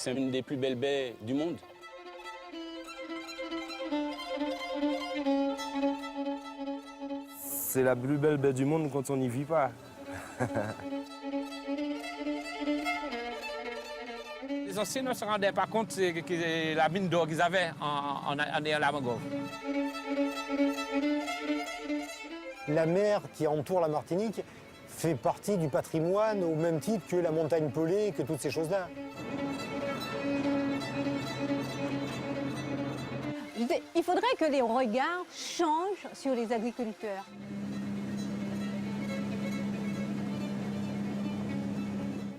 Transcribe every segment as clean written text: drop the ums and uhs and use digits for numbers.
c'est une des plus belles baies du monde. C'est la plus belle baie du monde quand on n'y vit pas. Les anciens ne se rendaient pas compte que la mine d'or qu'ils avaient en ayant la mangrove. La mer qui entoure la Martinique fait partie du patrimoine au même titre que la montagne Pelée, que toutes ces choses-là. Il faudrait que les regards changent sur les agriculteurs.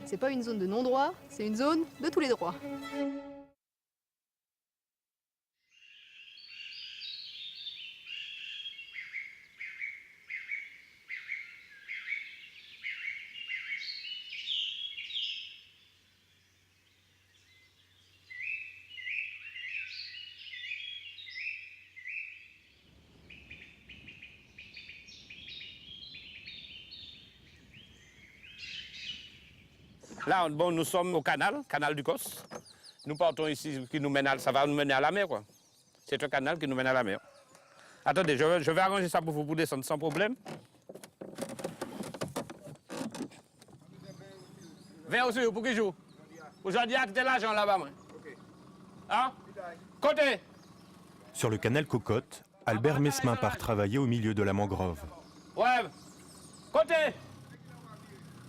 C'est pas une zone de non-droit, c'est une zone de tous les droits. Là, bon, nous sommes au canal du Cos. Nous partons ici, ça va nous mener à la mer, quoi. C'est un canal qui nous mène à la mer. Attendez, je vais arranger ça pour vous descendre sans problème. Viens aussi, pour qui joue? Aujourd'hui, actez l'argent là-bas, moi. Hein? Côté! Sur le canal Cocotte, Albert Mesmin part travailler au milieu de la mangrove. Ouais. Côté!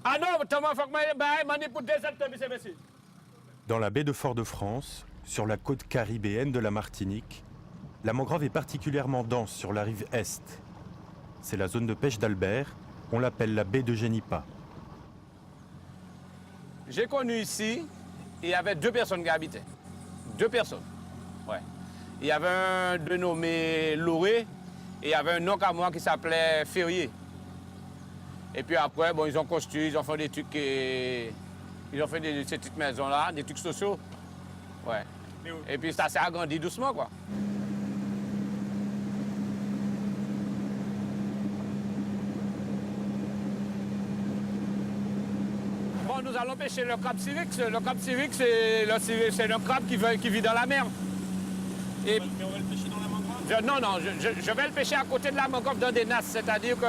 Ah non, Thomas, faut que je pour descendre, monsieur. Dans la baie de Fort-de-France, sur la côte caribéenne de la Martinique, la mangrove est particulièrement dense sur la rive est. C'est la zone de pêche d'Albert, on l'appelle la baie de Génipa. J'ai connu ici, il y avait 2 personnes qui habitaient. 2 personnes. Ouais. Il y avait un de nommé Loré et il y avait un oncle à moi qui s'appelait Ferrier. Et puis après, bon, ils ont construit, ils ont fait des trucs, ils ont fait ces petites maisons-là, des trucs sociaux. Ouais. Et puis ça s'est agrandi doucement, quoi. Bon, nous allons pêcher le crabe syrinx. Le crabe syrinx, c'est un crabe qui vit dans la mer. Et... Mais on va le pêcher dans la mangrove? Non, je vais le pêcher à côté de la mangrove dans des nasses, c'est-à-dire que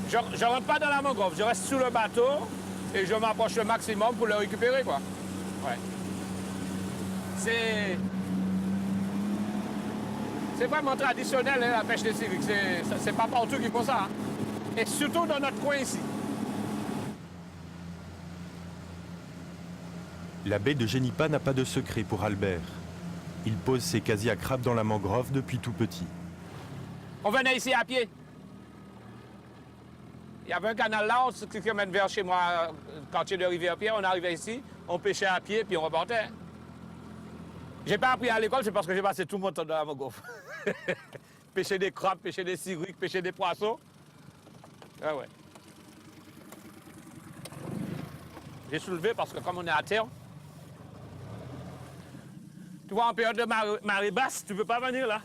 je ne rentre pas dans la mangrove, je reste sous le bateau et je m'approche le maximum pour le récupérer, quoi. Ouais. C'est vraiment traditionnel, hein, la pêche des syrinx. C'est pas partout qu'ils font ça. Hein. Et surtout dans notre coin ici. La baie de Génipa n'a pas de secret pour Albert. Il pose ses casiers à crabe dans la mangrove depuis tout petit. On venait ici à pied. Il y avait un canal là, qui mène vers chez moi, quartier de Rivière-Pierre. On arrivait ici, on pêchait à pied, puis on repartait. J'ai pas appris à l'école, c'est parce que j'ai passé tout mon temps dans la mangrove. Pêcher des crabes, pêcher des syrinx, pêcher des poissons. Ah ouais. J'ai soulevé parce que comme on est à terre, tu vois, en période de marée basse, tu peux pas venir là.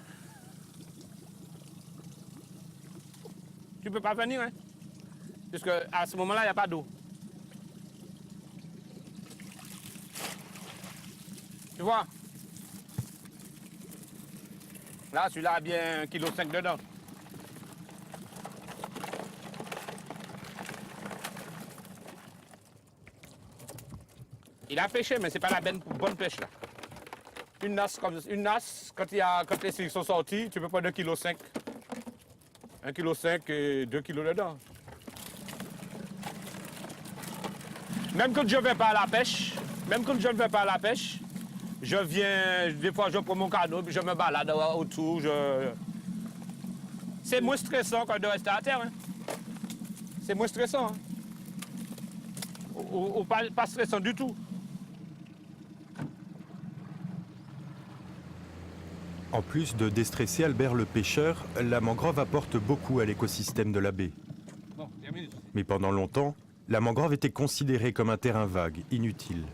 Tu peux pas venir, hein. Parce qu'à ce moment-là, il n'y a pas d'eau. Tu vois? Là, celui-là a bien 1,5 kg dedans. Il a pêché, mais c'est pas la bonne pêche, là. Une nasse, quand les syrinx sont sortis, tu peux prendre 1,5 kg. 1,5 kg et 2 kg dedans. Même quand je ne vais pas à la pêche, je viens, des fois je prends mon canot, puis je me balade autour. C'est moins stressant que de rester à terre. Hein. C'est moins stressant. Hein. Ou pas stressant du tout. En plus de déstresser Albert le pêcheur, la mangrove apporte beaucoup à l'écosystème de la baie. Mais pendant longtemps, la mangrove était considérée comme un terrain vague, inutile.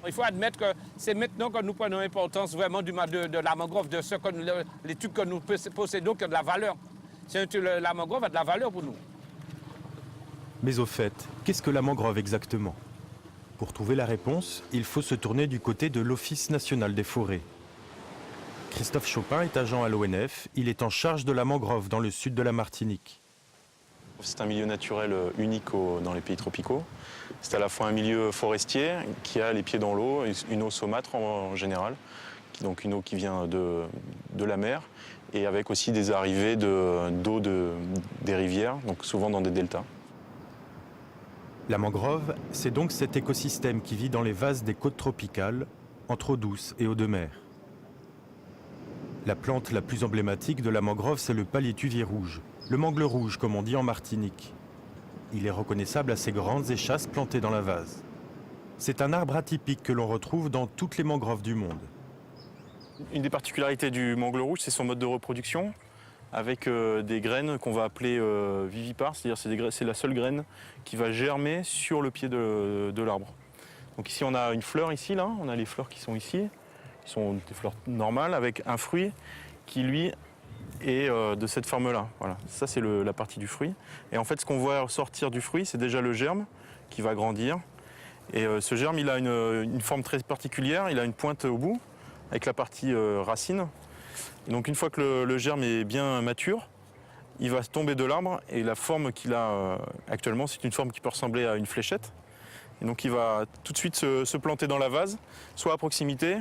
Il faut admettre que c'est maintenant que nous prenons l'importance vraiment de la mangrove, de les trucs que nous possédons qui ont de la valeur. La mangrove a de la valeur pour nous. Mais au fait, qu'est-ce que la mangrove exactement? Pour trouver la réponse, il faut se tourner du côté de l'Office national des forêts. Christophe Chopin est agent à l'ONF, il est en charge de la mangrove dans le sud de la Martinique. C'est un milieu naturel unique dans les pays tropicaux. C'est à la fois un milieu forestier qui a les pieds dans l'eau, une eau saumâtre en général, donc une eau qui vient de la mer, et avec aussi des arrivées d'eau des rivières, donc souvent dans des deltas. La mangrove, c'est donc cet écosystème qui vit dans les vases des côtes tropicales, entre eau douce et eau de mer. La plante la plus emblématique de la mangrove, c'est le palétuvier rouge, le mangle rouge comme on dit en Martinique. Il est reconnaissable à ses grandes échasses plantées dans la vase. C'est un arbre atypique que l'on retrouve dans toutes les mangroves du monde. Une des particularités du mangle rouge, c'est son mode de reproduction, avec des graines qu'on va appeler vivipares, c'est-à-dire c'est la seule graine qui va germer sur le pied de l'arbre. Donc ici on a une fleur ici, là, on a les fleurs qui sont ici, qui sont des fleurs normales, avec un fruit qui lui est de cette forme-là. Voilà. Ça c'est la partie du fruit. Et en fait ce qu'on voit sortir du fruit, c'est déjà le germe qui va grandir. Et ce germe il a une forme très particulière, il a une pointe au bout, avec la partie racine. Et donc une fois que le germe est bien mature, il va tomber de l'arbre et la forme qu'il a actuellement, c'est une forme qui peut ressembler à une fléchette. Et donc il va tout de suite se planter dans la vase, soit à proximité,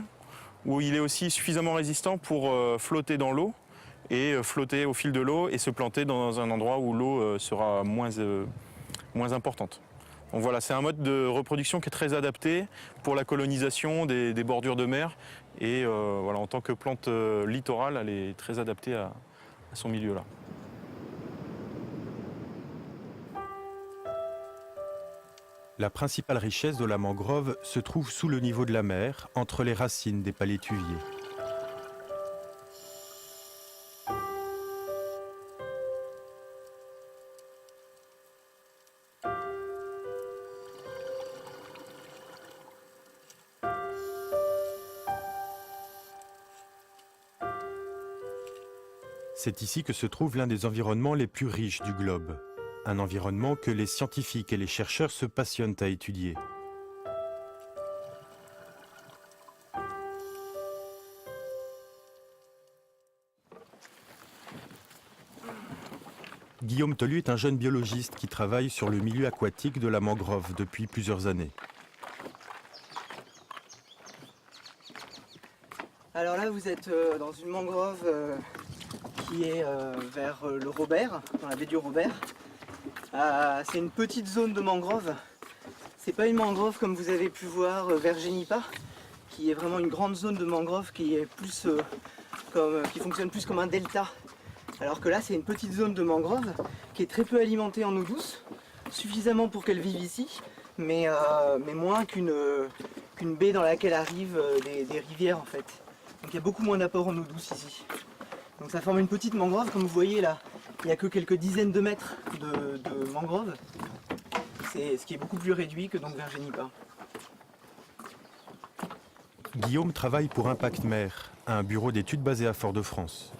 où il est aussi suffisamment résistant pour flotter dans l'eau et flotter au fil de l'eau et se planter dans un endroit où l'eau sera moins importante. Donc voilà, c'est un mode de reproduction qui est très adapté pour la colonisation des bordures de mer. Et voilà, en tant que plante littorale, elle est très adaptée à son milieu-là. La principale richesse de la mangrove se trouve sous le niveau de la mer, entre les racines des palétuviers. C'est ici que se trouve l'un des environnements les plus riches du globe. Un environnement que les scientifiques et les chercheurs se passionnent à étudier. Guillaume Tolu est un jeune biologiste qui travaille sur le milieu aquatique de la mangrove depuis plusieurs années. Alors là, vous êtes dans une mangrove qui est vers le Robert, dans la baie du Robert. C'est une petite zone de mangrove. C'est pas une mangrove comme vous avez pu voir vers Génipa, qui est vraiment une grande zone de mangrove qui est plus qui fonctionne plus comme un delta. Alors que là, c'est une petite zone de mangrove qui est très peu alimentée en eau douce, suffisamment pour qu'elle vive ici, mais moins qu'une baie dans laquelle arrivent des rivières en fait. Donc il y a beaucoup moins d'apport en eau douce ici. Donc ça forme une petite mangrove, comme vous voyez là, il n'y a que quelques dizaines de mètres de mangrove. C'est ce qui est beaucoup plus réduit que donc vers Génipa. Guillaume travaille pour Impact Mer, un bureau d'études basé à Fort-de-France.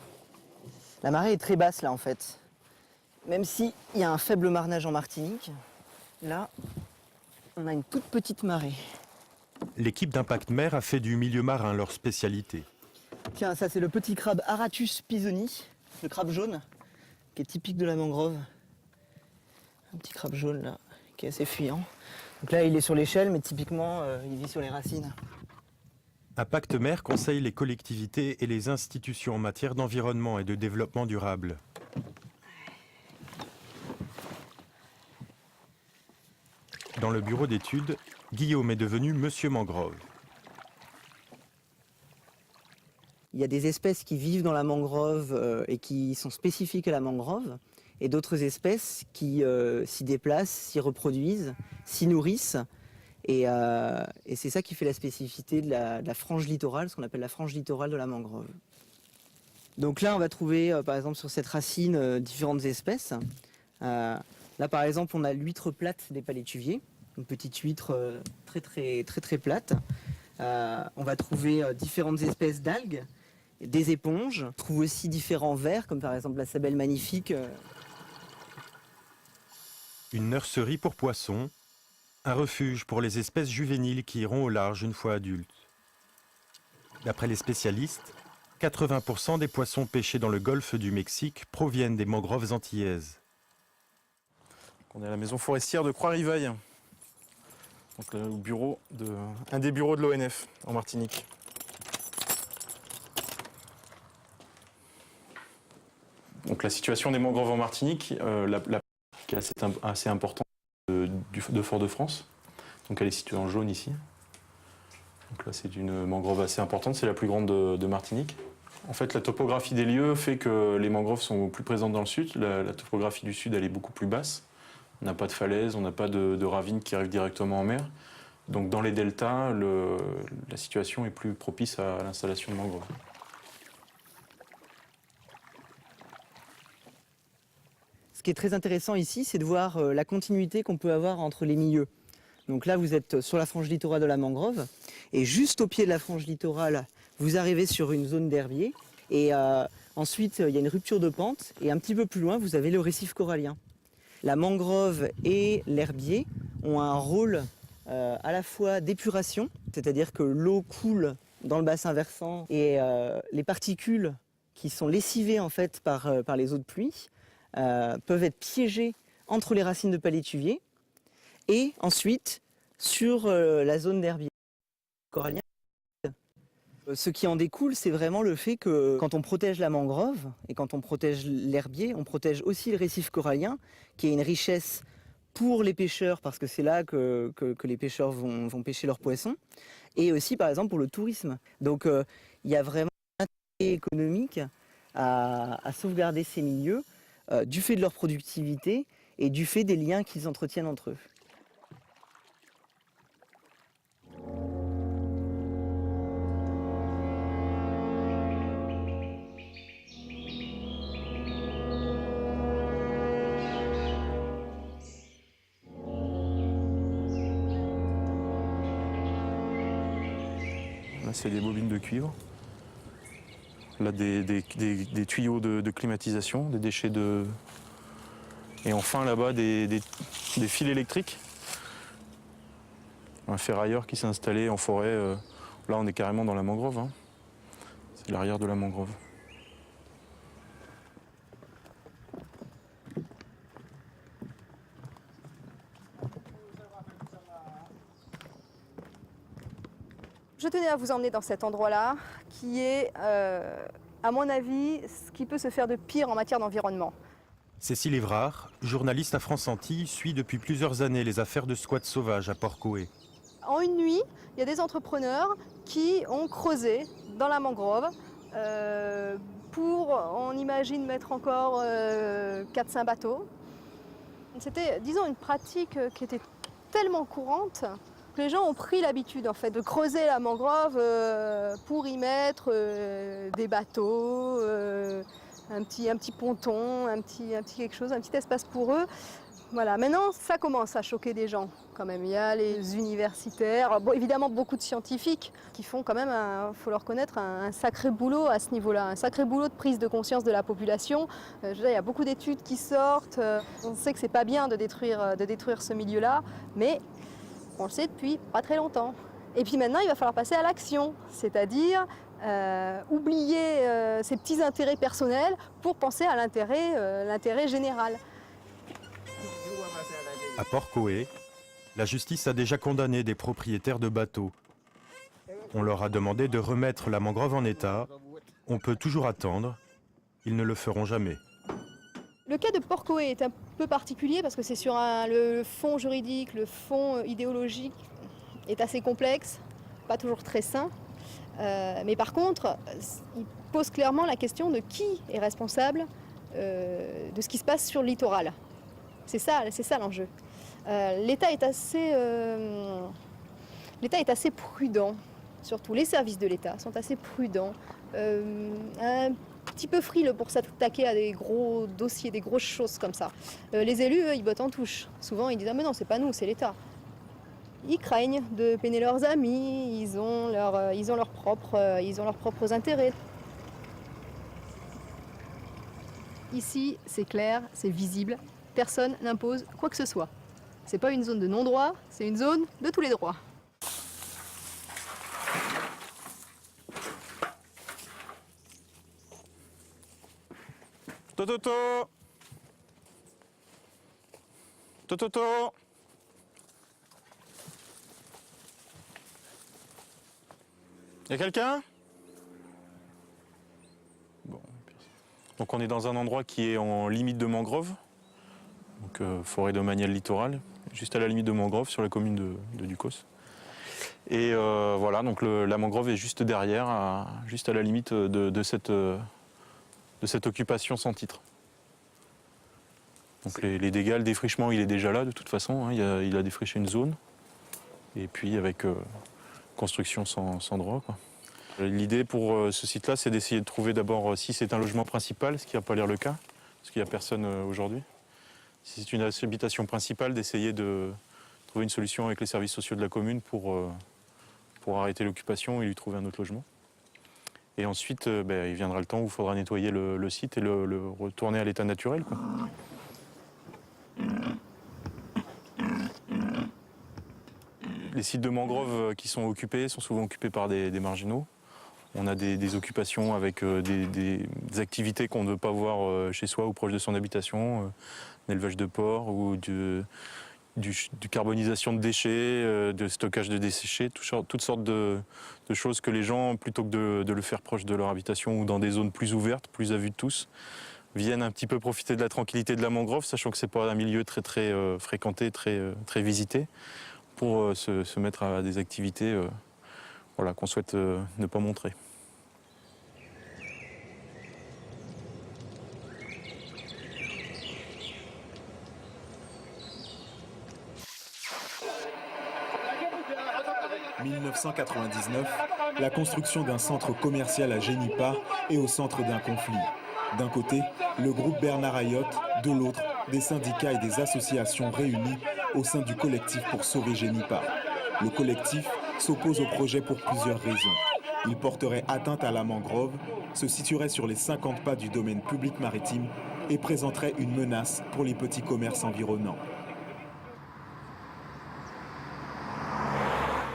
La marée est très basse là en fait. Même s'il y a un faible marnage en Martinique, là on a une toute petite marée. L'équipe d'Impact Mer a fait du milieu marin leur spécialité. Tiens, ça c'est le petit crabe Aratus pisoni, le crabe jaune, qui est typique de la mangrove. Un petit crabe jaune là, qui est assez fuyant. Donc là il est sur l'échelle, mais typiquement il vit sur les racines. Impact Mer conseille les collectivités et les institutions en matière d'environnement et de développement durable. Dans le bureau d'études, Guillaume est devenu Monsieur Mangrove. Il y a des espèces qui vivent dans la mangrove et qui sont spécifiques à la mangrove, et d'autres espèces qui s'y déplacent, s'y reproduisent, s'y nourrissent. Et c'est ça qui fait la spécificité de la frange littorale, ce qu'on appelle la frange littorale de la mangrove. Donc là, on va trouver, par exemple, sur cette racine, différentes espèces. Là, par exemple, on a l'huître plate des palétuviers, une petite huître très plate. On va trouver différentes espèces d'algues, des éponges. On trouve aussi différents vers, comme par exemple la sabelle magnifique. Une nurserie pour poissons, Un refuge pour les espèces juvéniles qui iront au large une fois adultes. D'après les spécialistes, 80% des poissons pêchés dans le golfe du Mexique proviennent des mangroves antillaises. On est à la maison forestière de Croix-Rivaille. Donc un des bureaux de l'ONF en Martinique. Donc la situation des mangroves en Martinique, qui est assez importante de Fort-de-France. Donc elle est située en jaune ici. Donc là c'est une mangrove assez importante, c'est la plus grande de Martinique. En fait la topographie des lieux fait que les mangroves sont plus présentes dans le sud. La topographie du sud elle est beaucoup plus basse. On n'a pas de falaise, on n'a pas de ravines qui arrivent directement en mer. Donc dans les deltas, la situation est plus propice à l'installation de mangroves. Ce qui est très intéressant ici, c'est de voir la continuité qu'on peut avoir entre les milieux. Donc là, vous êtes sur la frange littorale de la mangrove, et juste au pied de la frange littorale, vous arrivez sur une zone d'herbier, et ensuite, il y a une rupture de pente, et un petit peu plus loin, vous avez le récif corallien. La mangrove et l'herbier ont un rôle à la fois d'épuration, c'est-à-dire que l'eau coule dans le bassin versant, et les particules qui sont lessivées en fait par les eaux de pluie peuvent être piégées entre les racines de palétuvier et ensuite sur la zone d'herbier corallien. Ce qui en découle, c'est vraiment le fait que quand on protège la mangrove et quand on protège l'herbier, on protège aussi le récif corallien, qui est une richesse pour les pêcheurs, parce que c'est là que les pêcheurs vont pêcher leurs poissons, et aussi par exemple pour le tourisme. Donc il y a vraiment un intérêt économique à sauvegarder ces milieux, du fait de leur productivité et du fait des liens qu'ils entretiennent entre eux. Là, c'est des bobines de cuivre. Là, des tuyaux de climatisation, des déchets de... Et enfin, là-bas, des fils électriques. Un ferrailleur qui s'est installé en forêt. Là, on est carrément dans la mangrove. Hein. C'est l'arrière de la mangrove. Je tenais à vous emmener dans cet endroit-là, qui est, à mon avis, ce qui peut se faire de pire en matière d'environnement. Cécile Évrard, journaliste à France Antilles, suit depuis plusieurs années les affaires de squat sauvage à Port-Coët. En une nuit, il y a des entrepreneurs qui ont creusé dans la mangrove pour, on imagine, mettre encore 4-5 bateaux. C'était, disons, une pratique qui était tellement courante. Les gens ont pris l'habitude en fait de creuser la mangrove pour y mettre des bateaux, un petit ponton, un petit quelque chose, un petit espace pour eux. Voilà, maintenant ça commence à choquer des gens quand même. Il y a les universitaires, bon, évidemment beaucoup de scientifiques qui font quand même, faut leur reconnaître, un sacré boulot à ce niveau-là, un sacré boulot de prise de conscience de la population. Je veux dire, il y a beaucoup d'études qui sortent. On sait que c'est pas bien de détruire ce milieu-là, mais on le sait depuis pas très longtemps. Et puis maintenant, il va falloir passer à l'action, c'est-à-dire oublier ses petits intérêts personnels pour penser à l'intérêt général. À Port-Coët, la justice a déjà condamné des propriétaires de bateaux. On leur a demandé de remettre la mangrove en état. On peut toujours attendre. Ils ne le feront jamais. Le cas de Port-Coët est un peu particulier parce que c'est sur le fond juridique, le fond idéologique est assez complexe, pas toujours très sain. Mais par contre, il pose clairement la question de qui est responsable de ce qui se passe sur le littoral. C'est ça l'enjeu. L'État est assez prudent, surtout les services de l'État sont assez prudents. Un petit peu frileux pour s'attaquer à des gros dossiers, des grosses choses comme ça. Les élus, eux, ils bottent en touche. Souvent, ils disent « Ah mais non, c'est pas nous, c'est l'État ». Ils craignent de peiner leurs amis, ils ont leurs propres intérêts. Ici, c'est clair, c'est visible, personne n'impose quoi que ce soit. C'est pas une zone de non-droit, c'est une zone de tous les droits. Tototo. Tototo. Y a quelqu'un? Bon. Donc on est dans un endroit qui est en limite de mangrove, donc forêt domaniale littorale, juste à la limite de mangrove sur la commune de Ducos. Et voilà, donc la mangrove est juste derrière, juste à la limite de cette occupation sans titre. Donc les dégâts, le défrichement, il est déjà là de toute façon, hein, il a défriché une zone, et puis avec construction sans droit, quoi. L'idée pour ce site-là, c'est d'essayer de trouver d'abord si c'est un logement principal, ce qui n'a pas l'air le cas, parce qu'il n'y a personne aujourd'hui. Si c'est une habitation principale, d'essayer de trouver une solution avec les services sociaux de la commune pour arrêter l'occupation et lui trouver un autre logement. Et ensuite, il viendra le temps où il faudra nettoyer le site et le retourner à l'état naturel, quoi. Les sites de mangroves qui sont occupés sont souvent occupés par des marginaux. On a des occupations avec des activités qu'on ne veut pas voir chez soi ou proche de son habitation, l'élevage de porcs ou du carbonisation de déchets, de stockage de déchets, toutes sortes de choses que les gens, plutôt que de le faire proche de leur habitation ou dans des zones plus ouvertes, plus à vue de tous, viennent un petit peu profiter de la tranquillité de la mangrove, sachant que c'est pas un milieu très fréquenté, très visité, pour se mettre à des activités voilà, qu'on souhaite ne pas montrer. En 1999, la construction d'un centre commercial à Génipa est au centre d'un conflit. D'un côté, le groupe Bernard Ayotte, de l'autre, des syndicats et des associations réunis au sein du collectif pour sauver Génipa. Le collectif s'oppose au projet pour plusieurs raisons. Il porterait atteinte à la mangrove, se situerait sur les 50 pas du domaine public maritime et présenterait une menace pour les petits commerces environnants.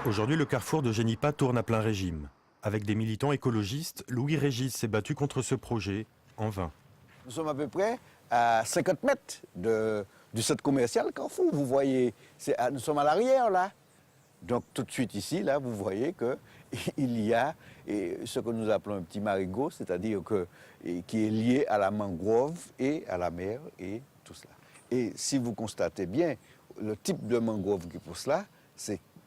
Aujourd'hui, le carrefour de Génipa tourne à plein régime. Avec des militants écologistes, Louis Régis s'est battu contre ce projet, en vain. Nous sommes à peu près à 50 mètres du centre commercial Carrefour. Vous voyez, nous sommes à l'arrière, là. Donc tout de suite ici, là, vous voyez qu'il y a ce que nous appelons un petit marigot, c'est-à-dire qui est lié à la mangrove et à la mer et tout cela. Et si vous constatez bien, le type de mangrove qui pousse là,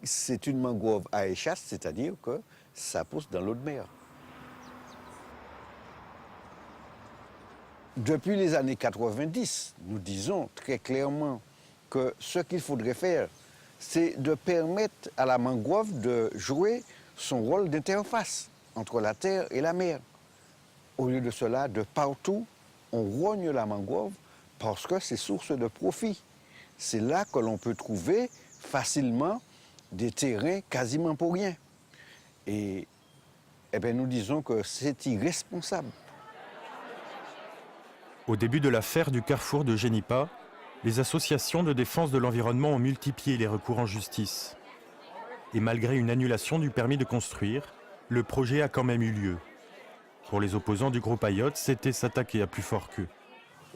c'est une mangrove à échasse, c'est-à-dire que ça pousse dans l'eau de mer. Depuis les années 90, nous disons très clairement que ce qu'il faudrait faire, c'est de permettre à la mangrove de jouer son rôle d'interface entre la terre et la mer. Au lieu de cela, de partout, on rogne la mangrove parce que c'est source de profit. C'est là que l'on peut trouver facilement des terrains quasiment pour rien. Et nous disons que c'est irresponsable. Au début de l'affaire du carrefour de Génipa, les associations de défense de l'environnement ont multiplié les recours en justice. Et malgré une annulation du permis de construire, le projet a quand même eu lieu. Pour les opposants du groupe Ayotte, c'était s'attaquer à plus fort qu'eux.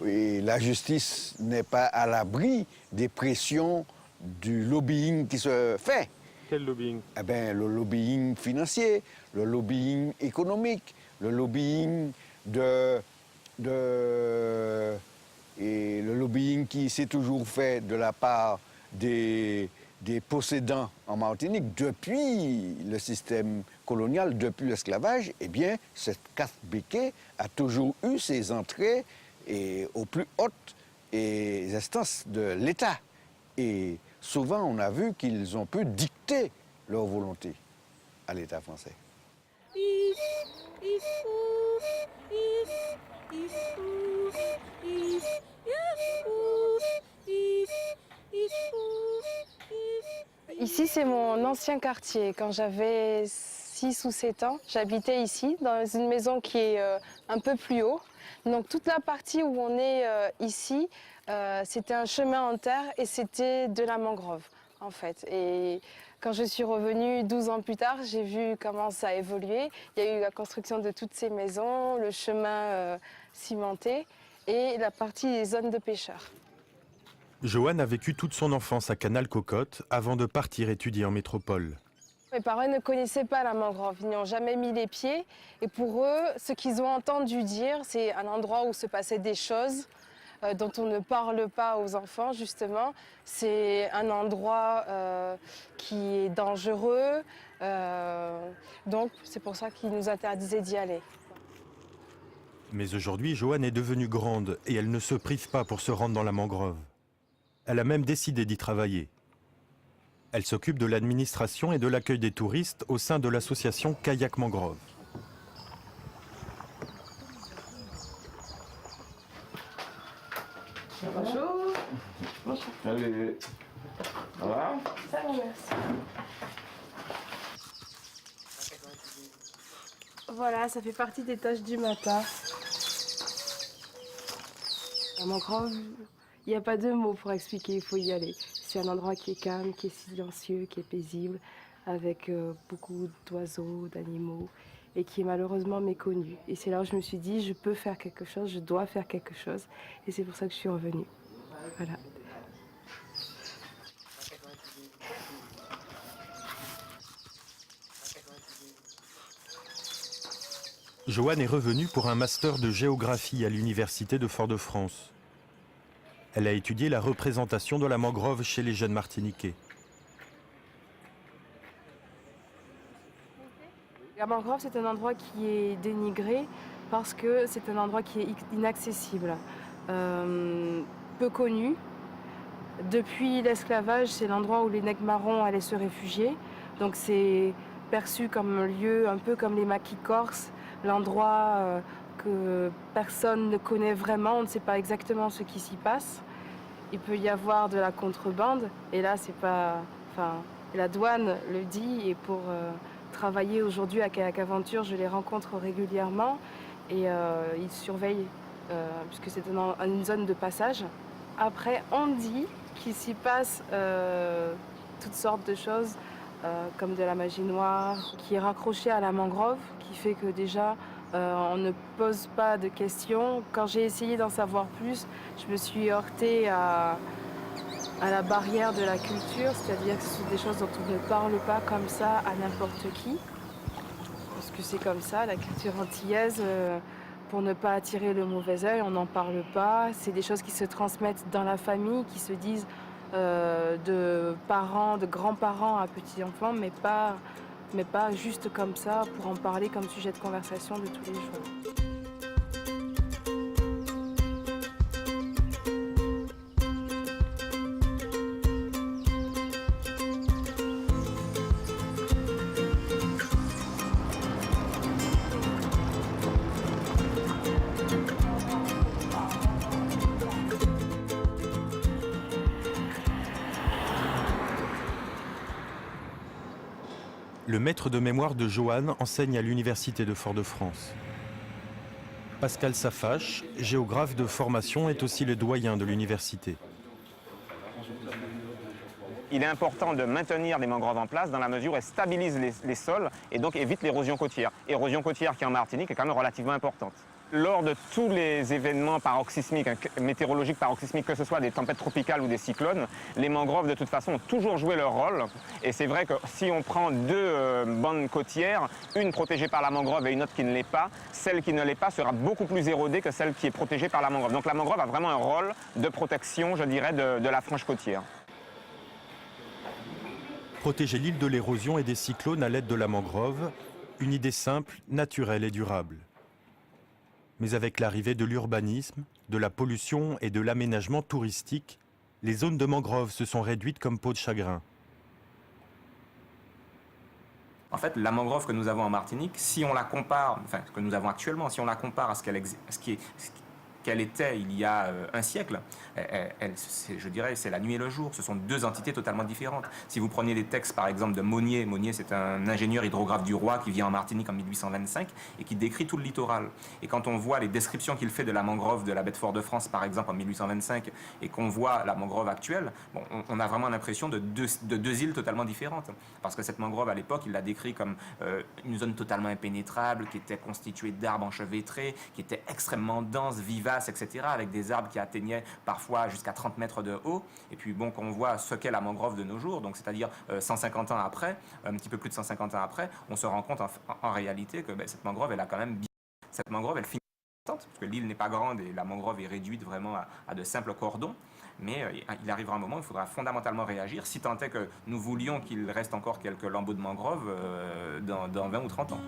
Oui, la justice n'est pas à l'abri des pressions du lobbying qui se fait. Quel lobbying? Le lobbying financier, le lobbying économique, le lobbying et le lobbying qui s'est toujours fait de la part des possédants en Martinique depuis le système colonial, depuis l'esclavage. Eh bien, cette carte béquet a toujours eu ses entrées aux plus hautes instances de l'État. Et souvent, on a vu qu'ils ont pu dicter leur volonté à l'État français. Ici, c'est mon ancien quartier. Quand j'avais 6 ou 7 ans, j'habitais ici, dans une maison qui est un peu plus haut. Donc toute la partie où on est ici, C'était un chemin en terre et c'était de la mangrove, en fait. Et quand je suis revenue 12 ans plus tard, j'ai vu comment ça a évolué. Il y a eu la construction de toutes ces maisons, le chemin cimenté et la partie des zones de pêcheurs. Joanne a vécu toute son enfance à Canal-Cocotte avant de partir étudier en métropole. Mes parents ne connaissaient pas la mangrove, ils n'y ont jamais mis les pieds. Et pour eux, ce qu'ils ont entendu dire, c'est un endroit où se passaient des choses dont on ne parle pas aux enfants, justement. C'est un endroit qui est dangereux, donc c'est pour ça qu'ils nous interdisaient d'y aller. Mais aujourd'hui, Joanne est devenue grande et elle ne se prive pas pour se rendre dans la mangrove. Elle a même décidé d'y travailler. Elle s'occupe de l'administration et de l'accueil des touristes au sein de l'association Kayak Mangrove. Bonjour. Bonjour. Salut. Ça va? Ça va, merci. Voilà, ça fait partie des tâches du matin. La mangrove, il n'y a pas de mots pour expliquer, il faut y aller. C'est un endroit qui est calme, qui est silencieux, qui est paisible, avec beaucoup d'oiseaux, d'animaux, et qui est malheureusement méconnu. Et c'est là où je me suis dit, je peux faire quelque chose, je dois faire quelque chose, et c'est pour ça que je suis revenue. Voilà. Joanne est revenue pour un master de géographie à l'université de Fort-de-France. Elle a étudié la représentation de la mangrove chez les jeunes Martiniquais. La mangrove, c'est un endroit qui est dénigré parce que c'est un endroit qui est inaccessible, peu connu. Depuis l'esclavage, c'est l'endroit où les nègres marrons allaient se réfugier. Donc c'est perçu comme un lieu un peu comme les maquis corses, l'endroit que personne ne connaît vraiment, on ne sait pas exactement ce qui s'y passe. Il peut y avoir de la contrebande, et là, c'est pas... Enfin, la douane le dit, et pour travailler aujourd'hui à Kayak Aventure, je les rencontre régulièrement, et ils surveillent, puisque c'est une zone de passage. Après, on dit qu'il s'y passe toutes sortes de choses, comme de la magie noire, qui est raccrochée à la mangrove, qui fait que déjà, on ne pose pas de questions. Quand j'ai essayé d'en savoir plus, je me suis heurtée à la barrière de la culture, c'est-à-dire que ce sont des choses dont on ne parle pas comme ça à n'importe qui. Parce que c'est comme ça, la culture antillaise, pour ne pas attirer le mauvais œil, on n'en parle pas. C'est des choses qui se transmettent dans la famille, qui se disent de parents, de grands-parents à petits-enfants, mais pas juste comme ça, pour en parler comme sujet de conversation de tous les jours. Le maître de mémoire de Joanne enseigne à l'université de Fort-de-France. Pascal Safache, géographe de formation, est aussi le doyen de l'université. Il est important de maintenir les mangroves en place dans la mesure où elles stabilisent les sols et donc évitent l'érosion côtière. Érosion côtière qui en Martinique est quand même relativement importante. Lors de tous les événements paroxysmiques, météorologiques paroxysmiques, que ce soit des tempêtes tropicales ou des cyclones, les mangroves de toute façon ont toujours joué leur rôle. Et c'est vrai que si on prend deux bandes côtières, une protégée par la mangrove et une autre qui ne l'est pas, celle qui ne l'est pas sera beaucoup plus érodée que celle qui est protégée par la mangrove. Donc la mangrove a vraiment un rôle de protection, je dirais, de la frange côtière. Protéger l'île de l'érosion et des cyclones à l'aide de la mangrove, une idée simple, naturelle et durable. Mais avec l'arrivée de l'urbanisme, de la pollution et de l'aménagement touristique, les zones de mangrove se sont réduites comme peau de chagrin. En fait, la mangrove que nous avons en Martinique, si on la compare, enfin, ce que nous avons actuellement, si on la compare à ce qui qu'elle était il y a un siècle, je dirais, c'est la nuit et le jour. Ce sont deux entités totalement différentes. Si vous preniez les textes, par exemple, de Monnier, Monnier, c'est un ingénieur hydrographe du roi qui vient en Martinique en 1825 et qui décrit tout le littoral. Et quand on voit les descriptions qu'il fait de la mangrove de la baie de Fort-de-France, par exemple, en 1825, et qu'on voit la mangrove actuelle, bon, on a vraiment l'impression de deux îles totalement différentes. Parce que cette mangrove, à l'époque, il l'a décrit comme une zone totalement impénétrable, qui était constituée d'arbres enchevêtrés, qui était extrêmement dense, vivace, etc., avec des arbres qui atteignaient parfois jusqu'à 30 mètres de haut. Et puis, bon, quand on voit ce qu'est la mangrove de nos jours, donc c'est-à-dire 150 ans après, un petit peu plus de 150 ans après, on se rend compte en réalité que cette mangrove, elle a quand même bien... Cette mangrove, elle finit parce que l'île n'est pas grande et la mangrove est réduite vraiment à de simples cordons. Mais il arrivera un moment où il faudra fondamentalement réagir, si tant est que nous voulions qu'il reste encore quelques lambeaux de mangrove dans 20 ou 30 ans.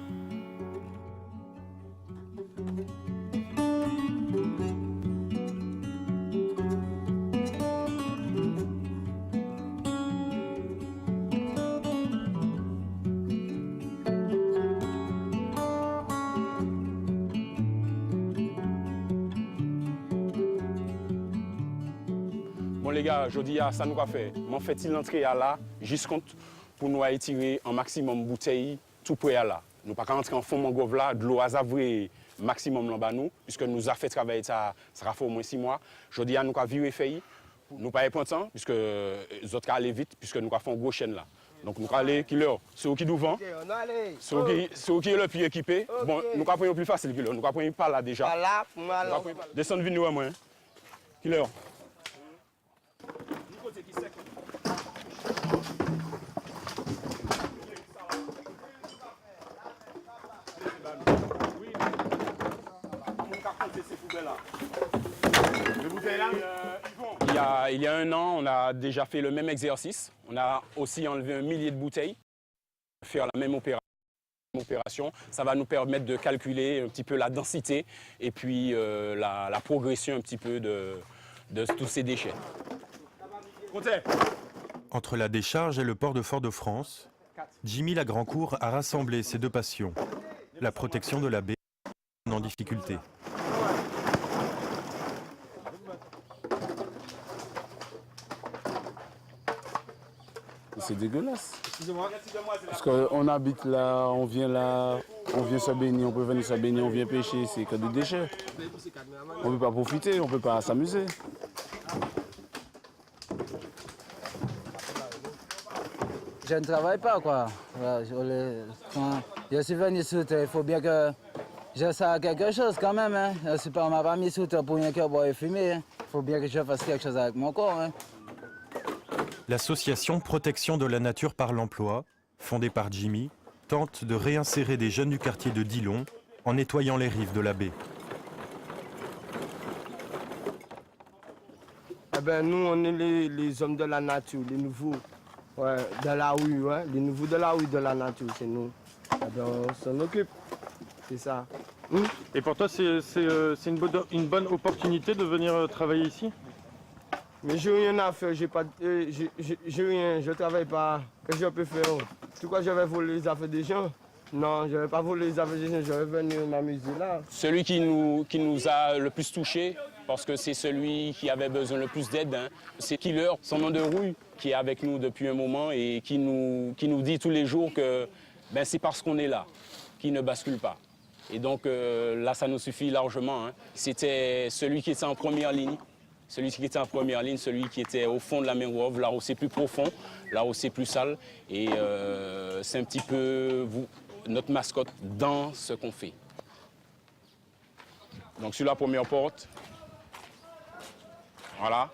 Bon les gars, je dis ça nous a fait. M'en fait-il entrer à là, juste compte, pour nous étirer un maximum de bouteilles tout près à là. Nous pas rentrer en fond mangrove là, de l'eau à zavrer maximum là-bas nous, puisque nous a fait travailler ça sera fait au moins 6 mois. Je dis à nous qu'à virer fait, nous pas prendre temps, puisque les autres aller vite, puisque nous avons fait un gros chaîne là. Donc nous allons aller, c'est eux qui nous vend, c'est eux qui est le plus équipé. Bon, nous allons prendre plus facile, nous allons prendre par là déjà. Descendre vite nous à moi. Killer. Il y a 1 an, on a déjà fait le même exercice. On a aussi enlevé 1 millier de bouteilles. Faire la même opération, ça va nous permettre de calculer un petit peu la densité et puis la progression un petit peu de tous ces déchets. Entre la décharge et le port de Fort-de-France, Jimmy Lagrancourt a rassemblé ses deux passions, la protection de la baie en difficulté. C'est dégueulasse. Parce qu'on habite là, on vient se baigner, on peut venir se baigner, on vient pêcher, c'est que des déchets. On ne peut pas profiter, on ne peut pas s'amuser. Je ne travaille pas, quoi. Voilà, je suis venu sur terre, il faut bien que je sache quelque chose quand même. Hein. On m'a pas mis sur terre pour rien que boire et fumer. Hein. Il faut bien que je fasse quelque chose avec mon corps. Hein. L'association Protection de la Nature par l'Emploi, fondée par Jimmy, tente de réinsérer des jeunes du quartier de Dillon en nettoyant les rives de la baie. Eh ben, nous, on est les hommes de la nature, les nouveaux de la rue, les nouveaux de la rue de la nature, c'est nous. Eh ben, on s'en occupe, c'est ça. Et pour toi, c'est une bonne opportunité de venir travailler ici? Mais j'ai rien à faire, j'ai rien, je travaille pas. Qu'est-ce que je peux faire? Pourquoi je vais voler les affaires des gens? Non, je ne vais pas voler les affaires des gens, je vais venir m'amuser là. Celui qui nous a le plus touchés, parce que c'est celui qui avait besoin le plus d'aide, hein, c'est Killer, son nom de rue, qui est avec nous depuis un moment et qui nous dit tous les jours que c'est parce qu'on est là, qu'il ne bascule pas. Et donc là, ça nous suffit largement. Hein. C'était celui qui était en première ligne. Celui qui était en première ligne, celui qui était au fond de la mangrove, là où c'est plus profond, là où c'est plus sale. Et c'est un petit peu notre mascotte dans ce qu'on fait. Donc sur la première porte, voilà.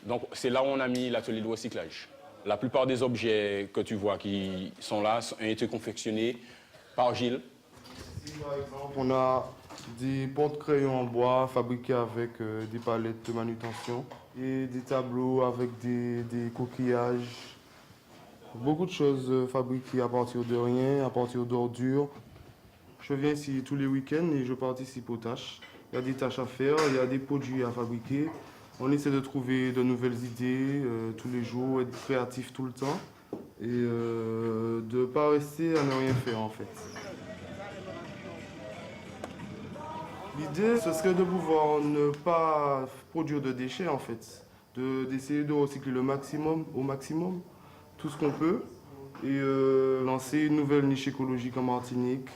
Donc c'est là où on a mis l'atelier de recyclage. La plupart des objets que tu vois qui sont là ont été confectionnés par Gilles. Ici, par exemple, on a des porte-crayons en bois fabriqués avec des palettes de manutention et des tableaux avec des coquillages. Beaucoup de choses fabriquées à partir de rien, à partir d'ordures. Je viens ici tous les week-ends et je participe aux tâches. Il y a des tâches à faire, il y a des produits à fabriquer. On essaie de trouver de nouvelles idées tous les jours, être créatif tout le temps et de ne pas rester à ne rien faire en fait. L'idée, ce serait de pouvoir ne pas produire de déchets, en fait. D'essayer de recycler au maximum, tout ce qu'on peut, et lancer une nouvelle niche écologique en Martinique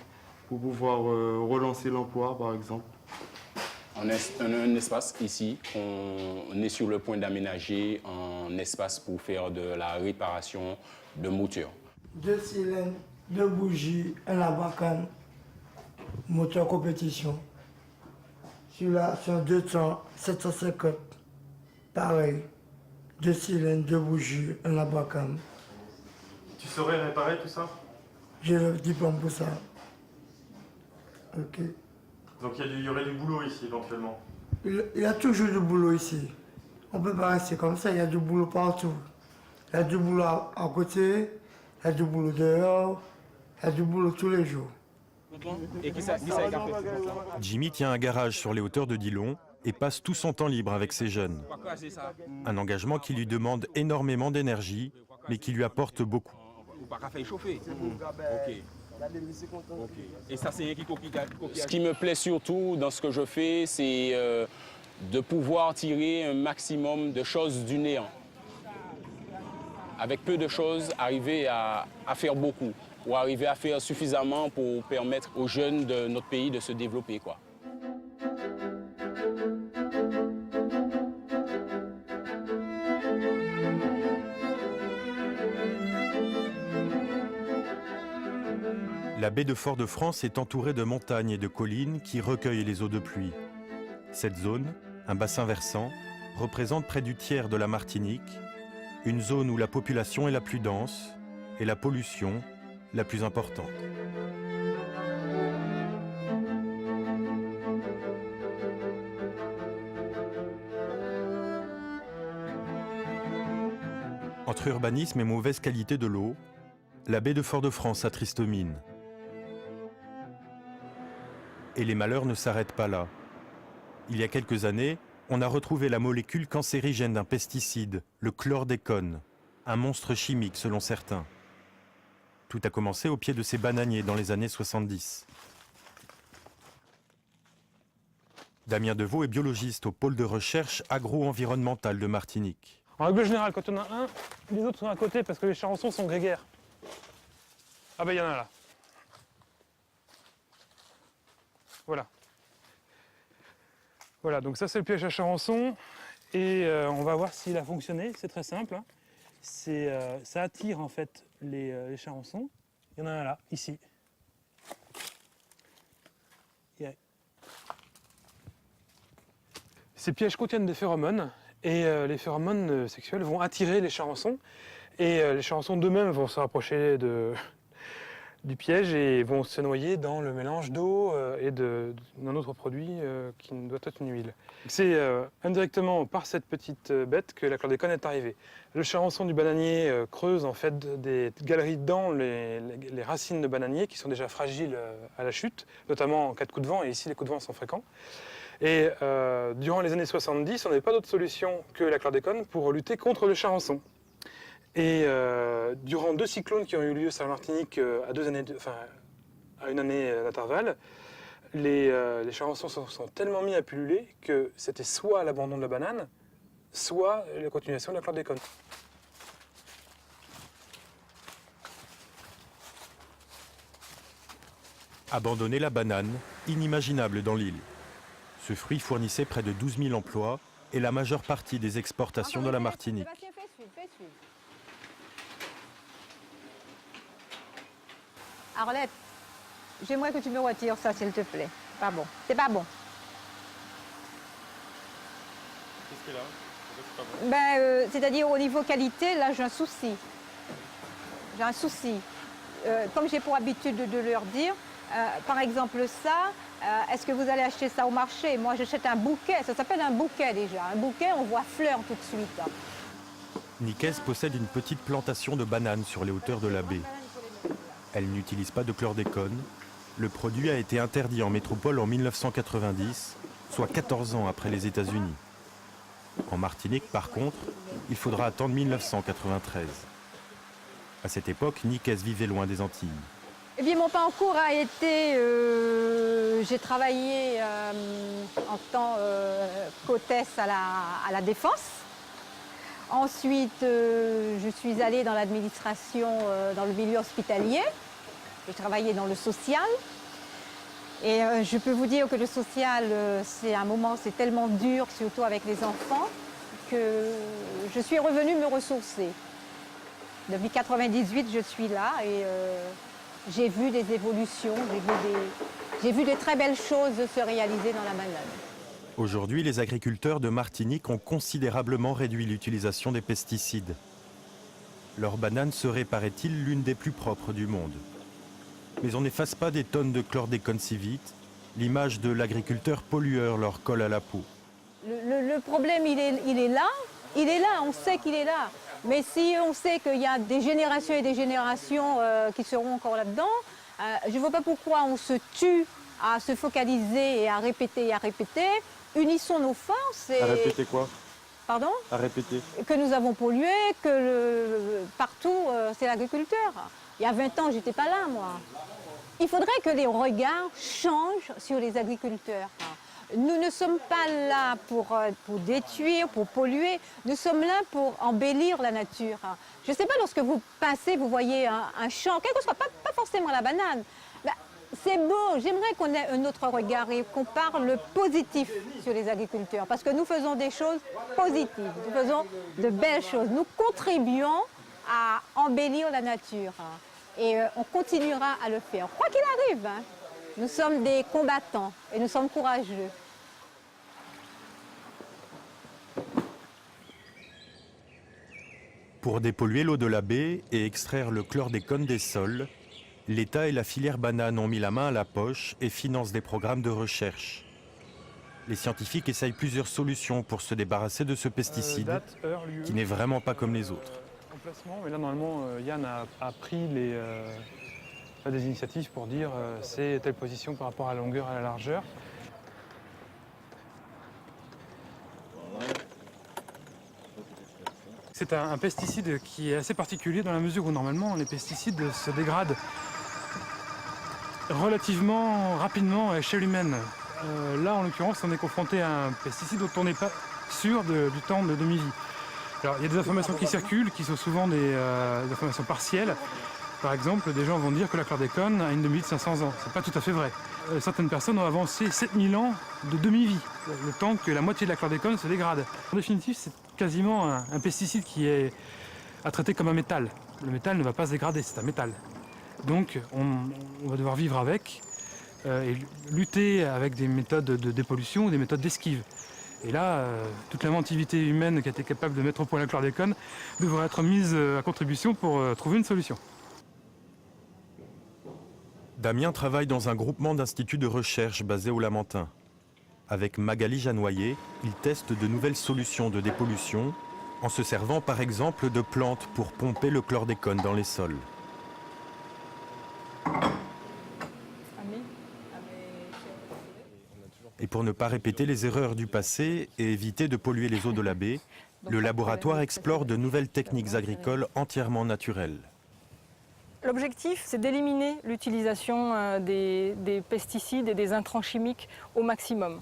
pour pouvoir relancer l'emploi, par exemple. On a un espace ici, on est sur le point d'aménager un espace pour faire de la réparation de moteurs. 2 cylindres, 2 bougies, un lave-bacane, moteur compétition. Celui-là, sur 200, 750. Pareil, 2 cylindres, 2 bougies, un lave-bacane. Tu saurais réparer tout ça? J'ai le diplôme pour ça. Ok. Donc il y aurait du boulot ici éventuellement? Il y a toujours du boulot ici. On ne peut pas rester comme ça, il y a du boulot partout. Il y a du boulot à côté, il y a du boulot dehors, il y a du boulot tous les jours. Jimmy tient un garage sur les hauteurs de Dillon et passe tout son temps libre avec ses jeunes. Un engagement qui lui demande énormément d'énergie, mais qui lui apporte beaucoup. Ce qui me plaît surtout dans ce que je fais, c'est de pouvoir tirer un maximum de choses du néant. Avec peu de choses, arriver à faire beaucoup, ou arriver à faire suffisamment pour permettre aux jeunes de notre pays de se développer, quoi. La baie de Fort-de-France est entourée de montagnes et de collines qui recueillent les eaux de pluie. Cette zone, un bassin versant, représente près du tiers de la Martinique, une zone où la population est la plus dense et la pollution la plus importante. Entre urbanisme et mauvaise qualité de l'eau, la baie de Fort-de-France attriste mine. Et les malheurs ne s'arrêtent pas là. Il y a quelques années, on a retrouvé la molécule cancérigène d'un pesticide, le chlordécone, un monstre chimique selon certains. Tout a commencé au pied de ces bananiers dans les années 70. Damien Deveau est biologiste au pôle de recherche agro-environnementale de Martinique. En règle générale, quand on a un, les autres sont à côté parce que les charançons sont grégaires. Ah ben il y en a un là. Voilà. Voilà, donc ça c'est le piège à charançon et on va voir s'il a fonctionné, c'est très simple. Hein. Ça attire en fait les charançons. Il y en a un là, ici. Yeah. Ces pièges contiennent des phéromones et les phéromones sexuels vont attirer les charançons et les charançons d'eux-mêmes vont se rapprocher du piège et vont se noyer dans le mélange d'eau et d'un autre produit qui doit être une huile. C'est indirectement par cette petite bête que la chlordécone est arrivée. Le charançon du bananier creuse en fait des galeries dans les racines de bananier qui sont déjà fragiles à la chute, notamment en cas de coup de vent, et ici les coups de vent sont fréquents. Et durant les années 70, on n'avait pas d'autre solution que la chlordécone pour lutter contre le charançon. Et durant 2 cyclones qui ont eu lieu sur la Martinique à une année d'intervalle, les charançons sont tellement mis à pulluler que c'était soit l'abandon de la banane, soit la continuation de la chlordécone. Abandonner la banane, inimaginable dans l'île. Ce fruit fournissait près de 12 000 emplois et la majeure partie des exportations de la Martinique. Arlette, j'aimerais que tu me retires ça, s'il te plaît. Pas bon. C'est pas bon. Qu'est-ce qu'il y a là? C'est pas bon. C'est-à-dire au niveau qualité, là, j'ai un souci. J'ai un souci. Comme j'ai pour habitude de leur dire, par exemple ça, est-ce que vous allez acheter ça au marché? Moi, j'achète un bouquet. Ça s'appelle un bouquet déjà. Un bouquet, on voit fleur tout de suite. Hein. Nicaise possède une petite plantation de bananes sur les hauteurs de la baie. Elle n'utilise pas de chlordécone. Le produit a été interdit en métropole en 1990, soit 14 ans après les États-Unis. En Martinique, par contre, il faudra attendre 1993. À cette époque, Nicaise vivait loin des Antilles. Eh bien, mon parcours a été... j'ai travaillé en tant qu'hôtesse à la Défense. Ensuite, je suis allée dans l'administration, dans le milieu hospitalier. J'ai travaillé dans le social. Et je peux vous dire que le social, c'est un moment, c'est tellement dur, surtout avec les enfants, que je suis revenue me ressourcer. Depuis 1998, je suis là et j'ai vu des évolutions, j'ai vu de très belles choses se réaliser dans la banane. Aujourd'hui, les agriculteurs de Martinique ont considérablement réduit l'utilisation des pesticides. Leur banane serait, paraît-il, l'une des plus propres du monde. Mais on n'efface pas des tonnes de chlordécone si vite. L'image de l'agriculteur pollueur leur colle à la peau. Le problème, il est là, on sait qu'il est là. Mais si on sait qu'il y a des générations et des générations qui seront encore là-dedans, je ne vois pas pourquoi on se tue à se focaliser et à répéter. Unissons nos forces. Et... À répéter quoi? Pardon? À répéter. Que nous avons pollué, que partout, c'est l'agriculteur. Il y a 20 ans, je n'étais pas là, moi. Il faudrait que les regards changent sur les agriculteurs. Nous ne sommes pas là pour détruire, pour polluer. Nous sommes là pour embellir la nature. Je ne sais pas, lorsque vous passez, vous voyez un champ, quel que soit, pas forcément la banane. Ben, c'est beau, j'aimerais qu'on ait un autre regard et qu'on parle positif sur les agriculteurs. Parce que nous faisons des choses positives, nous faisons de belles choses. Nous contribuons à embellir la nature. Et on continuera à le faire. Quoi qu'il arrive, hein, nous sommes des combattants et nous sommes courageux. Pour dépolluer l'eau de la baie et extraire le chlordécone des sols, l'État et la filière banane ont mis la main à la poche et financent des programmes de recherche. Les scientifiques essayent plusieurs solutions pour se débarrasser de ce pesticide qui n'est vraiment pas comme les autres. Mais là, normalement, Yann a pris des initiatives pour dire c'est telle position par rapport à la longueur et à la largeur. C'est un pesticide qui est assez particulier dans la mesure où normalement les pesticides se dégradent relativement rapidement à échelle humaine. Là, en l'occurrence, on est confronté à un pesticide dont on n'est pas sûr du temps de demi-vie. Alors, il y a des informations qui circulent, qui sont souvent des informations partielles. Par exemple, des gens vont dire que la chlordécone a une demi-vie de 500 ans. C'est pas tout à fait vrai. Certaines personnes ont avancé 7000 ans de demi-vie, le temps que la moitié de la chlordécone se dégrade. En définitive, c'est quasiment un pesticide qui est à traiter comme un métal. Le métal ne va pas se dégrader, c'est un métal. Donc, on va devoir vivre avec et lutter avec des méthodes de dépollution ou des méthodes d'esquive. Et là, toute l'inventivité humaine qui a été capable de mettre au point la chlordécone devrait être mise à contribution pour trouver une solution. Damien travaille dans un groupement d'instituts de recherche basé au Lamentin. Avec Magali Janoyer, il teste de nouvelles solutions de dépollution en se servant par exemple de plantes pour pomper le chlordécone dans les sols. Et pour ne pas répéter les erreurs du passé et éviter de polluer les eaux de la baie, le laboratoire explore de nouvelles techniques agricoles entièrement naturelles. L'objectif, c'est d'éliminer l'utilisation des pesticides et des intrants chimiques au maximum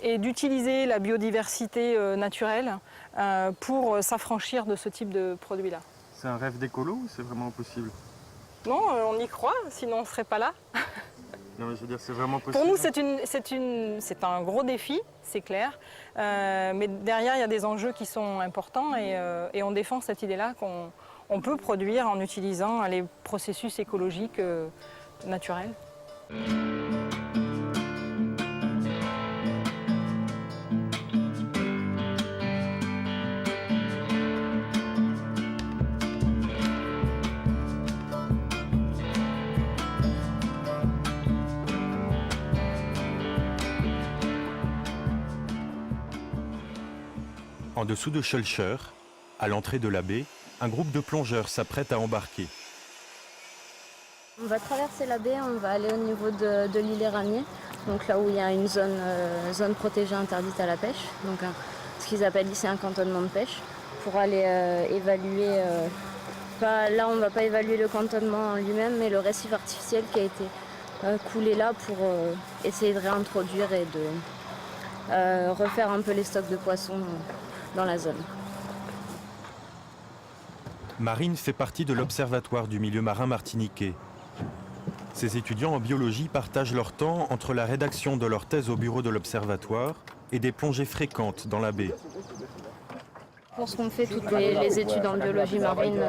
et d'utiliser la biodiversité naturelle pour s'affranchir de ce type de produit-là. C'est un rêve d'écolo ou c'est vraiment possible? Non, on y croit, sinon on ne serait pas là. Non, mais je veux dire, c'est vraiment possible. Pour nous, c'est un gros défi, c'est clair. Mais derrière, il y a des enjeux qui sont importants et on défend cette idée-là qu'on peut produire en utilisant les processus écologiques naturels. En dessous de Schulcher, à l'entrée de la baie, un groupe de plongeurs s'apprête à embarquer. On va traverser la baie, on va aller au niveau de l'île Éramier, donc là où il y a une zone protégée interdite à la pêche, donc ce qu'ils appellent ici un cantonnement de pêche, pour aller évaluer Là, on ne va pas évaluer le cantonnement en lui-même, mais le récif artificiel qui a été coulé là pour essayer de réintroduire et de refaire un peu les stocks de poissons dans la zone. Marine fait partie de l'Observatoire du milieu marin martiniquais. Ces étudiants en biologie partagent leur temps entre la rédaction de leur thèse au bureau de l'Observatoire et des plongées fréquentes dans la baie. Pour ce qu'on fait, toutes les études en biologie marine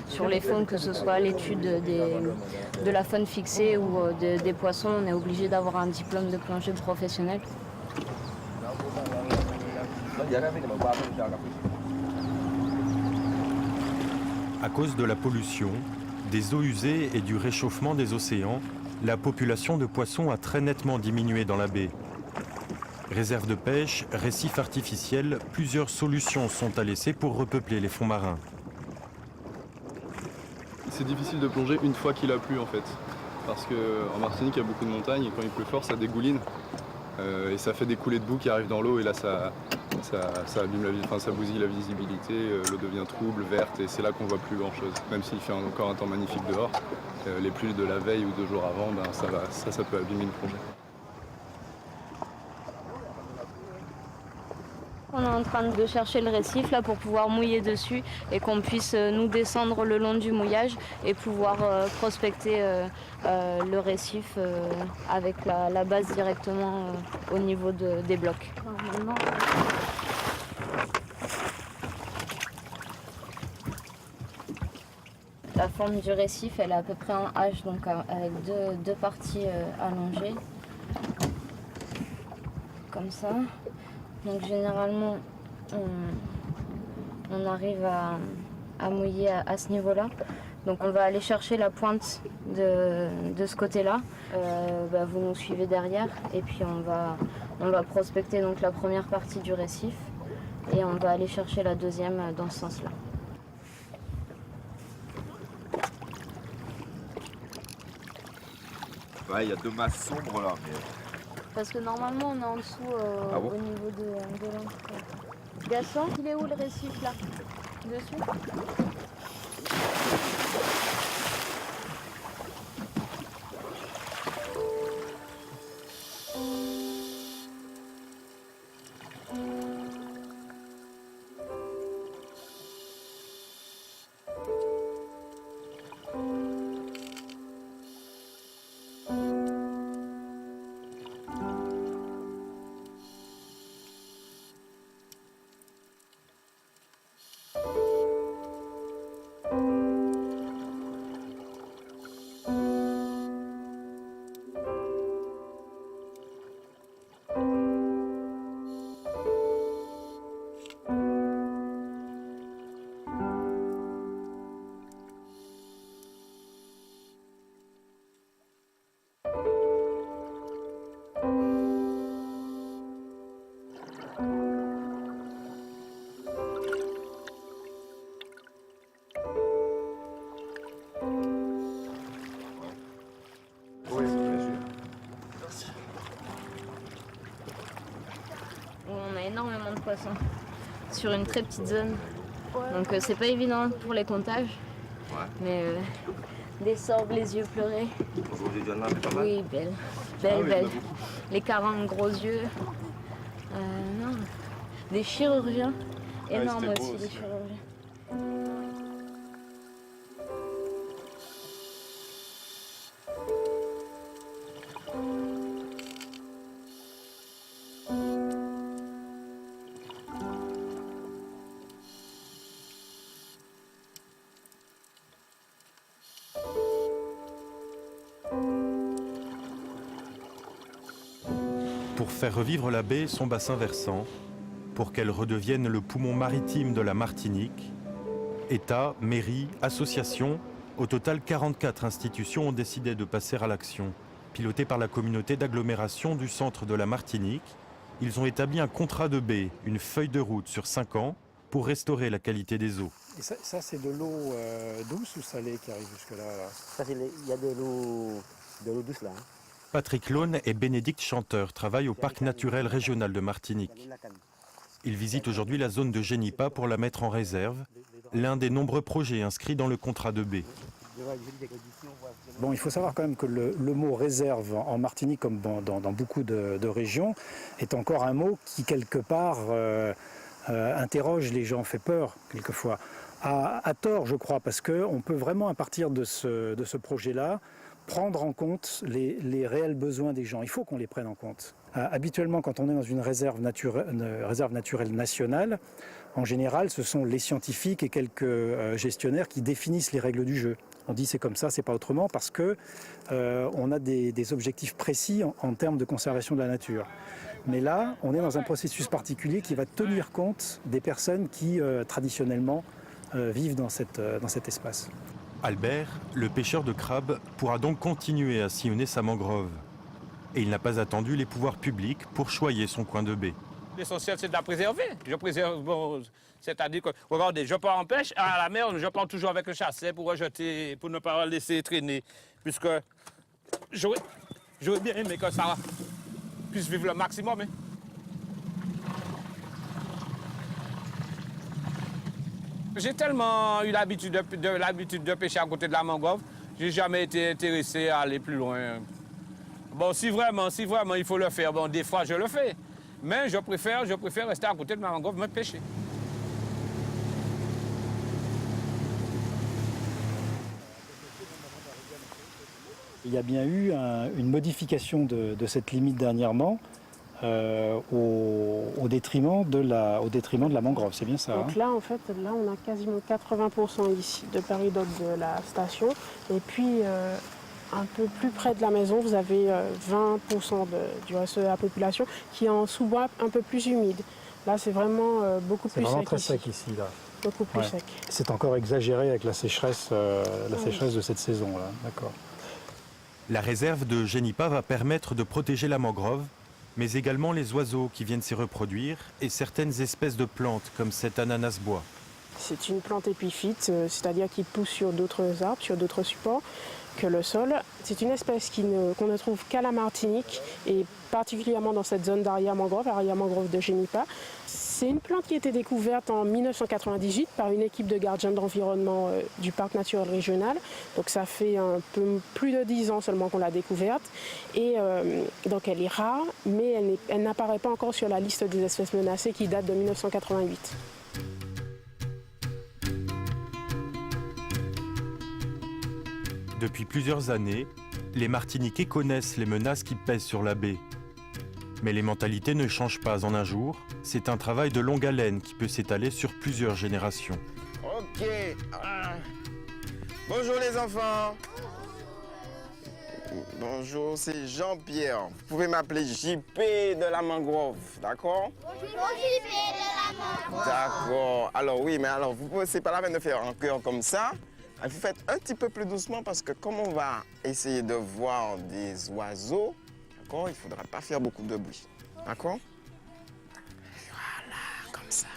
sur les fonds, que ce soit l'étude de la faune fixée ou des poissons, on est obligé d'avoir un diplôme de plongée professionnel. À cause de la pollution, des eaux usées et du réchauffement des océans, la population de poissons a très nettement diminué dans la baie. Réserves de pêche, récifs artificiels, plusieurs solutions sont à laisser pour repeupler les fonds marins. C'est difficile de plonger une fois qu'il a plu en fait. Parce qu'en Martinique, il y a beaucoup de montagnes et quand il pleut fort, ça dégouline. Et ça fait des coulées de boue qui arrivent dans l'eau et là ça abîme ça bousille la visibilité, l'eau devient trouble, verte et c'est là qu'on voit plus grand chose. Même s'il fait encore un temps magnifique dehors, les pluies de la veille ou 2 jours avant, ça peut abîmer une plongée. On est en train de chercher le récif là pour pouvoir mouiller dessus et qu'on puisse nous descendre le long du mouillage et pouvoir prospecter le récif avec la base directement au niveau des blocs. Normalement, la forme du récif elle est à peu près en H, donc avec deux parties allongées comme ça. Donc généralement, on arrive à mouiller à ce niveau-là. Donc on va aller chercher la pointe de ce côté-là. Vous nous suivez derrière et puis on va prospecter donc la première partie du récif et on va aller chercher la deuxième dans ce sens-là. Ouais, il y a 2 masses sombres là. Mais... Parce que normalement on est en dessous au niveau de l'entrée. Gaston, il est où le récif là? Dessus? On a énormément de poissons sur une très petite zone. Donc c'est pas évident pour les comptages. Mais des sorbes, les yeux pleurés. Aujourd'hui, il y en a pas mal. Oui, belle. Belle. Les 40 gros yeux. Non. Des chirurgiens. Énormes aussi, des chirurgiens. Pour faire revivre la baie, son bassin versant, pour qu'elle redevienne le poumon maritime de la Martinique, État, mairie, associations, au total 44 institutions ont décidé de passer à l'action. Pilotés par la communauté d'agglomération du centre de la Martinique, ils ont établi un contrat de baie, une feuille de route sur 5 ans, pour restaurer la qualité des eaux. Et ça c'est de l'eau douce ou salée qui arrive jusque-là là? Ça, il y a de l'eau douce là. Hein. Patrick Laune et Bénédicte Chanteur travaillent au parc naturel régional de Martinique. Il visite aujourd'hui la zone de Génipa pour la mettre en réserve, l'un des nombreux projets inscrits dans le contrat de baie. Bon, il faut savoir quand même que le mot réserve en Martinique, comme dans beaucoup de régions, est encore un mot qui, quelque part, interroge les gens, fait peur, quelquefois. À tort, je crois, parce qu'on peut vraiment, à partir de ce projet-là, prendre en compte les réels besoins des gens. Il faut qu'on les prenne en compte. Habituellement, quand on est dans une réserve naturelle nationale, en général, ce sont les scientifiques et quelques gestionnaires qui définissent les règles du jeu. On dit c'est comme ça, c'est pas autrement, parce que on a des objectifs précis en termes de conservation de la nature. Mais là, on est dans un processus particulier qui va tenir compte des personnes qui, traditionnellement, vivent dans cet espace. Albert, le pêcheur de crabes, pourra donc continuer à sillonner sa mangrove. Et il n'a pas attendu les pouvoirs publics pour choyer son coin de baie. L'essentiel, c'est de la préserver. Je préserve, bon, c'est-à-dire que, regardez, je pars en pêche, à la mer, je pars toujours avec le chassé pour rejeter, pour ne pas laisser traîner, puisque j'aurais bien aimé que ça puisse vivre le maximum. Hein. J'ai tellement eu l'habitude de pêcher à côté de la mangrove, j'ai jamais été intéressé à aller plus loin. Bon, si vraiment il faut le faire, bon, des fois je le fais. Mais je préfère rester à côté de ma mangrove, me pêcher. Il y a bien eu une modification de cette limite dernièrement au détriment de la mangrove, c'est bien ça. Donc là, en fait, on a quasiment 80% ici de période de la station. Et puis, un peu plus près de la maison, vous avez 20% du reste de la population qui est en sous-bois un peu plus humide. Là, c'est vraiment beaucoup plus sec. C'est vraiment très sec ici, là. Beaucoup plus sec. C'est encore exagéré avec la sécheresse de cette saison-là. D'accord. La réserve de Génipa va permettre de protéger la mangrove, mais également les oiseaux qui viennent s'y reproduire et certaines espèces de plantes comme cet ananas-bois. C'est une plante épiphyte, c'est-à-dire qui pousse sur d'autres arbres, sur d'autres supports que le sol. C'est une espèce qu'on ne trouve qu'à la Martinique et particulièrement dans cette zone d'arrière-mangrove de Génipa. C'est une plante qui a été découverte en 1998 par une équipe de gardiens d'environnement du parc naturel régional. Donc ça fait un peu plus de 10 ans seulement qu'on l'a découverte. Et donc elle est rare, mais elle n'apparaît pas encore sur la liste des espèces menacées qui date de 1988. Depuis plusieurs années, les Martiniquais connaissent les menaces qui pèsent sur la baie. Mais les mentalités ne changent pas en un jour. C'est un travail de longue haleine qui peut s'étaler sur plusieurs générations. Ok. Bonjour les enfants. Bonjour, c'est Jean-Pierre. Vous pouvez m'appeler JP de la mangrove, d'accord? Bonjour JP de la mangrove. D'accord. Alors oui, mais alors, c'est pas la peine de faire un cœur comme ça. Vous faites un petit peu plus doucement parce que comme on va essayer de voir des oiseaux, d'accord, il ne faudra pas faire beaucoup de bruit. D'accord? Voilà, comme ça.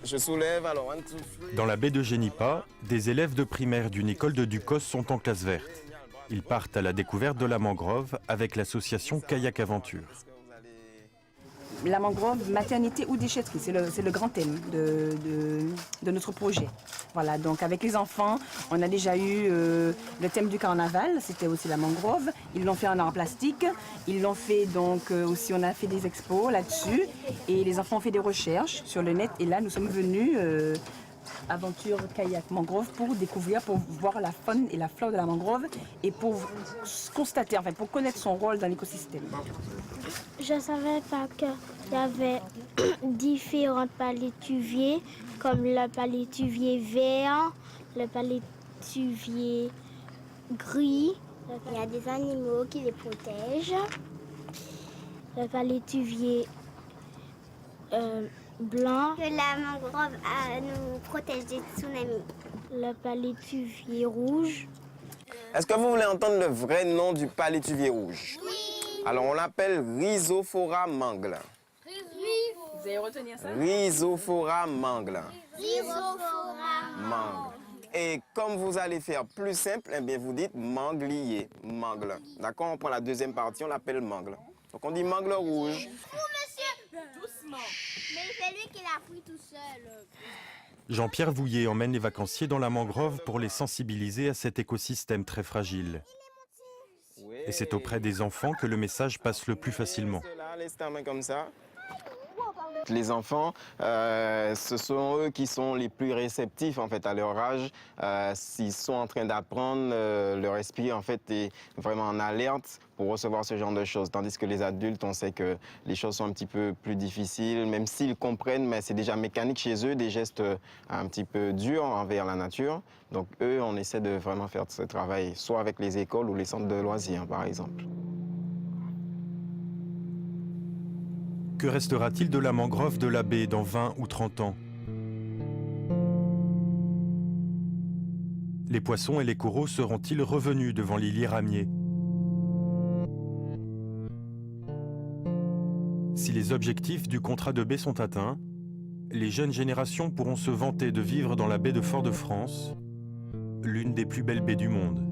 Je soulève, alors, 1, 2, 3. Dans la baie de Génipa, des élèves de primaire d'une école de Ducos sont en classe verte. Ils partent à la découverte de la mangrove avec l'association Kayak Aventure. La mangrove, maternité ou déchetterie, c'est le grand thème de notre projet. Voilà, donc avec les enfants, on a déjà eu le thème du carnaval, c'était aussi la mangrove. Ils l'ont fait en art plastique, ils l'ont fait donc aussi, on a fait des expos là-dessus. Et les enfants ont fait des recherches sur le net. Et là, nous sommes venus, aventure kayak mangrove, pour découvrir, pour voir la faune et la flore de la mangrove et pour constater, enfin pour connaître son rôle dans l'écosystème. Je ne savais pas qu'il y avait différents palétuviers, comme le palétuvier vert, le palétuvier gris. Il y a des animaux qui les protègent. Le palétuvier blanc. Que la mangrove nous protège des tsunamis. Le palétuvier rouge. Est-ce que vous voulez entendre le vrai nom du palétuvier rouge? Oui. Alors, on l'appelle Rhizophora mangle. Vous allez retenir ça? Rhizophora mangle. Rhizophora mangle. Et comme vous allez faire plus simple, eh bien, vous dites manglier, mangle. D'accord? On prend la deuxième partie, on l'appelle mangle. Donc, on dit mangle rouge. Oh, monsieur! Doucement. Mais c'est lui qui l'a pris tout seul. Jean-Pierre Vouillet emmène les vacanciers dans la mangrove pour les sensibiliser à cet écosystème très fragile. Et c'est auprès des enfants que le message passe le plus facilement. Laisse ta main comme ça. Les enfants, ce sont eux qui sont les plus réceptifs en fait à leur âge. S'ils sont en train d'apprendre, leur esprit en fait est vraiment en alerte pour recevoir ce genre de choses. Tandis que les adultes, on sait que les choses sont un petit peu plus difficiles, même s'ils comprennent, mais c'est déjà mécanique chez eux, des gestes un petit peu durs envers la nature. Donc eux, on essaie de vraiment faire ce travail, soit avec les écoles ou les centres de loisirs, par exemple. Que restera-t-il de la mangrove de la baie dans 20 ou 30 ans? Les poissons et les coraux seront-ils revenus devant l'île ramier? Si les objectifs du contrat de baie sont atteints, les jeunes générations pourront se vanter de vivre dans la baie de Fort-de-France, l'une des plus belles baies du monde.